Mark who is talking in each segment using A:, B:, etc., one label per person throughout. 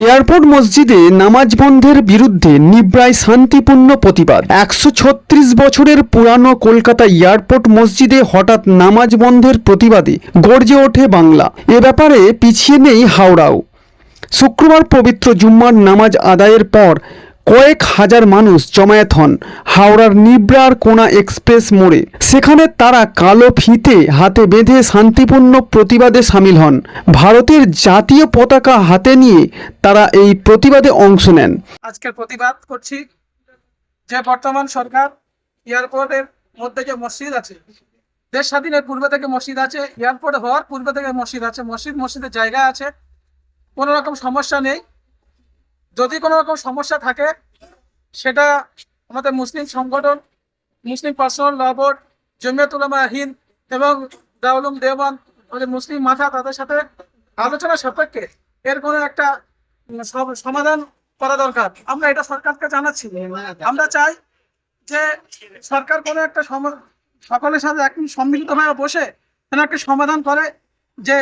A: Airport মসজিদে নামাজ বন্ধের বিরুদ্ধে নিব্রায় শান্তিপূর্ণ প্রতিবাদ। 136 বছরের পুরানো কলকাতা এয়ারপোর্ট মসজিদে হঠাৎ নামাজ বন্ধের প্রতিবাদে গর্জে ওঠে বাংলা। এ ব্যাপারে পিছিয়ে নেই হাওড়াও। শুক্রবার পবিত্র জুম্মার নামাজ আদায়ের পর কয়েক হাজার মানুষ জমায়েত হন হাওড়ার নিব্রার কোনা এক্সপ্রেস মোড়ে। সেখানে তারা কালো ফিতে হাতে বেঁধে শান্তিপূর্ণ প্রতিবাদে সামিল হন। ভারতের জাতীয় পতাকা হাতে নিয়ে তারা এই প্রতিবাদে অংশ নেন।
B: আজকের প্রতিবাদ করছি যে বর্তমান সরকার এয়ারপোর্টের মধ্যে যে মসজিদ আছে, দেশ স্বাধীনের পূর্বে থেকে মসজিদ আছে, এয়ারপোর্ট হওয়ার পূর্বে থেকে মসজিদ আছে, মসজিদের জায়গা আছে, কোনো রকম সমস্যা নেই। যদি কোনো রকম সমস্যা থাকে সেটা আমাদের মুসলিম সংগঠন, মুসলিম পার্সোনাল ল বোর্ড, জমিয়ত উলামা হিন্দ এবং দারুল উলুম দেওবন্দ, আমাদের মুসলিম মাথা, তাদের সাথে আলোচনা সাপেক্ষে এর কোনো একটা সমাধান করা দরকার। আমরা এটা সরকারকে জানাচ্ছি। আমরা চাই যে সরকার কোনো একটা সকলের সাথে একদম সম্মিলিতভাবে বসে কোনো একটা সমাধান করে, যে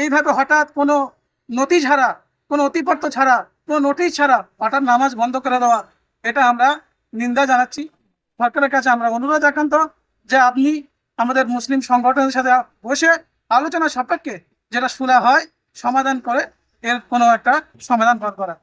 B: এইভাবে হঠাৎ কোনো নথি ছাড়া, কোনো অতিপত্র ছাড়া, কোনো নোটিশ ছাড়া হঠাৎ নামাজ বন্ধ করে দেওয়া, এটা আমরা নিন্দা জানাচ্ছি। সরকারের কাছে আমরা অনুরোধ একান্ত যে আপনি আমাদের মুসলিম সংগঠনের সাথে বসে আলোচনা সাপেক্ষে যেটা সুরা হয় সমাধান করে এর কোনো একটা সমাধান করা।